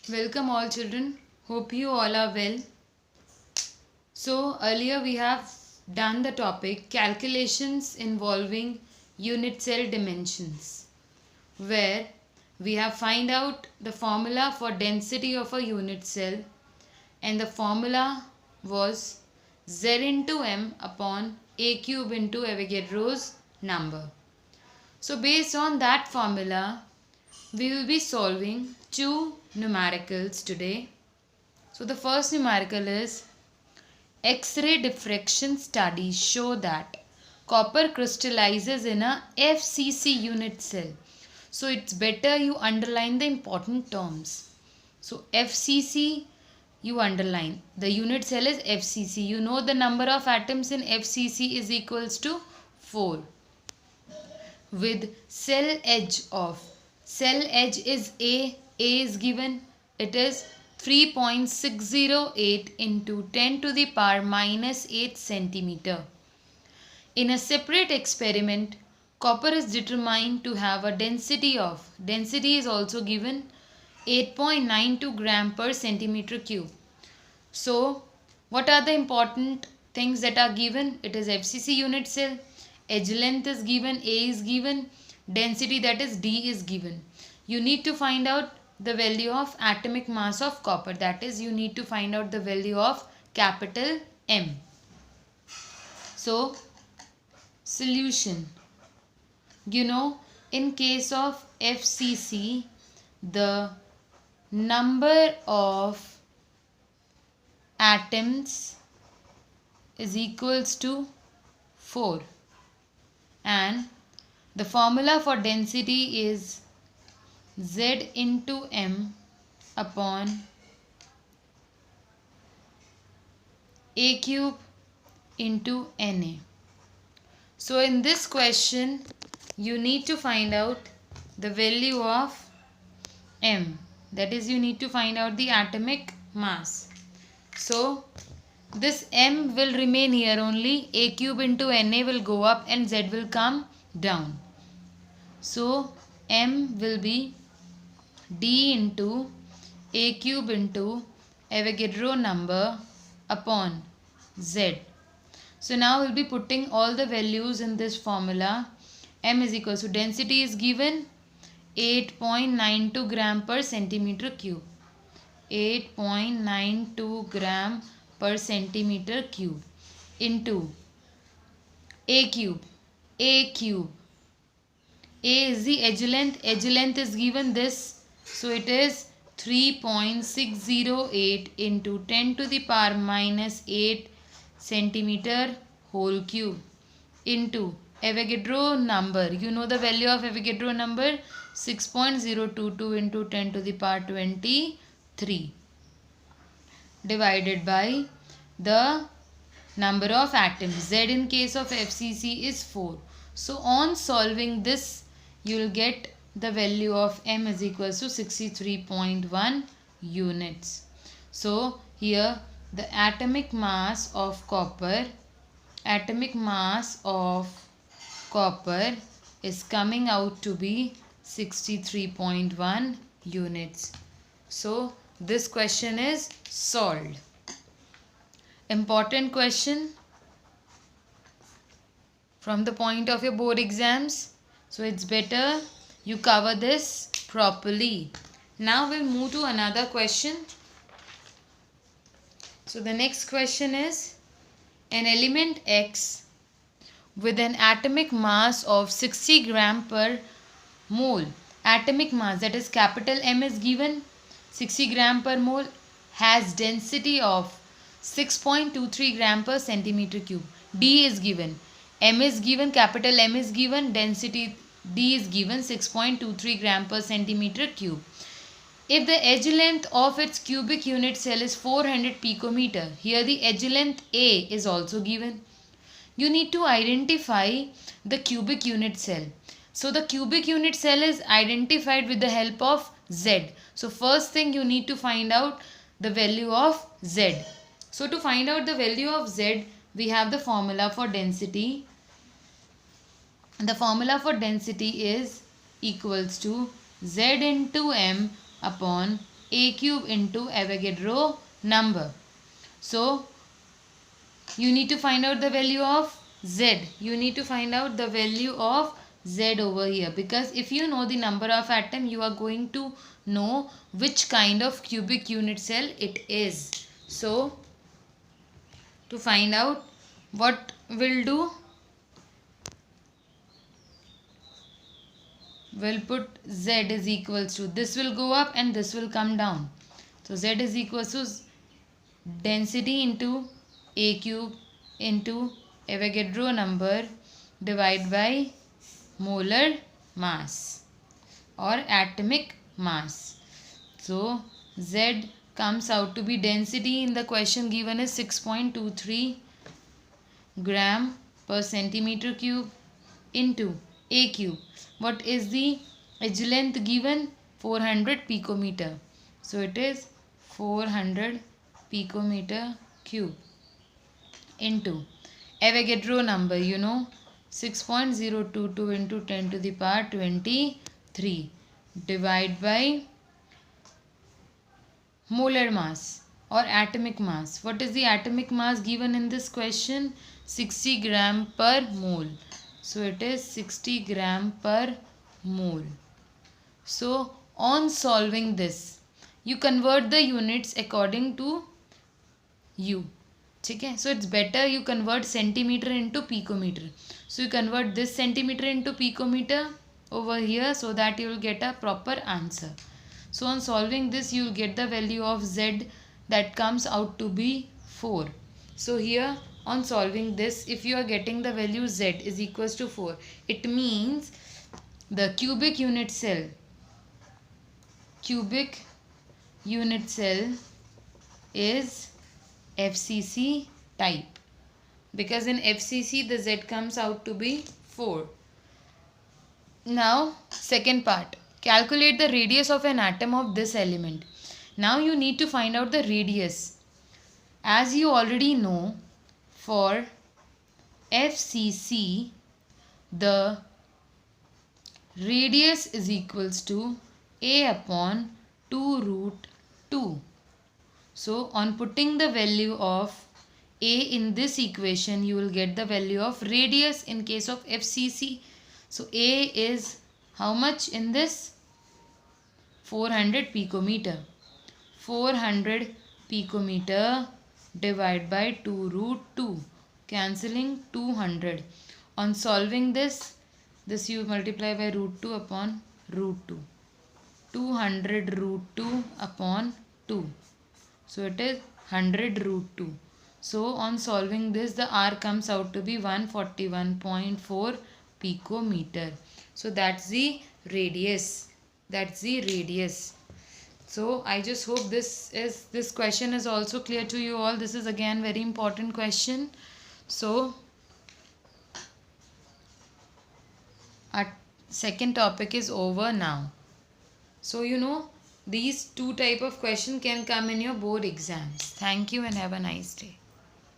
Welcome all children. Hope you all are well. So earlier we have done the topic calculations involving unit cell dimensions, where we have find out the formula for density of a unit cell, and the formula was Z into M upon A cube into Avogadro's number. So based on that formula, we will be solving two numericals today. So the first numerical is X-ray diffraction studies show that copper crystallizes in a FCC unit cell. So it's better you underline the important terms. So FCC you underline. The unit cell is FCC. You know the number of atoms in FCC is equals to 4. With cell edge is A is given, it is 3.608 into 10 to the power minus 8 centimeter. In a separate experiment, copper is determined to have a density is also given 8.92 gram per centimeter cube. So what are the important things that are given? It is FCC unit cell, edge length is given, A is given, density that is D is given. You need to find out the value of atomic mass of copper, that is you need to find out the value of capital M. So solution, in case of FCC, the number of atoms is equals to 4 and the formula for density is Z into M upon A cube into Na. So in this question you need to find out the value of M, that is you need to find out the atomic mass. So this M will remain here only, A cube into Na will go up and Z will come down. So M will be D into A cube into Avogadro number upon Z. So now we'll be putting all the values in this formula. M is equal to density is given 8.92 gram per centimeter cube. 8.92 gram per centimeter cube into A cube. A is the edge length is given this, so it is 3.608 into 10 to the power minus 8 centimeter whole cube into Avogadro number. You know the value of Avogadro number, 6.022 into 10 to the power 23 divided by the number of atoms. Z in case of FCC is 4. So on solving this, you will get the value of M is equals to 63.1 units. So here the atomic mass of copper is coming out to be 63.1 units. So this question is solved. Important question from the point of your board exams. So it's better you cover this properly. Now we'll move to another question. So the next question is, an element X with an atomic mass of 60 gram per mole. Atomic mass, that is capital M is given, 60 gram per mole, has density of 6.23 gram per centimeter cube. D is given. M is given, capital M is given, density D is given 6.23 gram per centimeter cube. If the edge length of its cubic unit cell is 400 picometer, here the edge length A is also given. You need to identify the cubic unit cell. So the cubic unit cell is identified with the help of Z. So first thing you need to find out the value of Z. So to find out the value of Z, we have the formula for density. The formula for density is equals to Z into M upon a cube into Avogadro number. So you need to find out the value of z. You need to find out the value of z over here, because if you know the number of atom, you are going to know which kind of cubic unit cell it is. So to find out, what we'll do, we'll put z is equals to, this will go up and this will come down. So z is equals to density into a cube into Avogadro number divided by molar mass or atomic mass. So z comes out to be, density in the question given is 6.23 gram per centimeter cube into a cube. What is the edge length given? 400 picometer. So it is 400 picometer cube into Avogadro number, 6.022 into 10 to the power 23 divided by molar mass or atomic mass. What is the atomic mass given in this question? 60 gram per mole. So it is 60 gram per mole. So on solving this, you convert the units according to U. Okay? So it's better you convert centimeter into picometer. So you convert this centimeter into picometer over here so that you will get a proper answer. So on solving this, you will get the value of z, that comes out to be 4. So here on solving this, if you are getting the value z is equals to 4, it means the cubic unit cell is FCC type, because in FCC the z comes out to be 4. Now second part, calculate the radius of an atom of this element. Now you need to find out the radius. As you already know, for FCC the radius is equals to a upon 2 root 2. So on putting the value of a in this equation, you will get the value of radius in case of FCC. So a is how much in this? 400 picometer. 400 picometer divided by 2 root 2, cancelling 200. On solving this you multiply by root 2 upon root 2. 200 root 2 upon 2. So it is 100 root 2. So on solving this, the R comes out to be 141.4 picometer. So that's the radius. So I just hope this question is also clear to you all. This is again very important question. So our second topic is over now. So these two type of questions can come in your board exams. Thank you and have a nice day.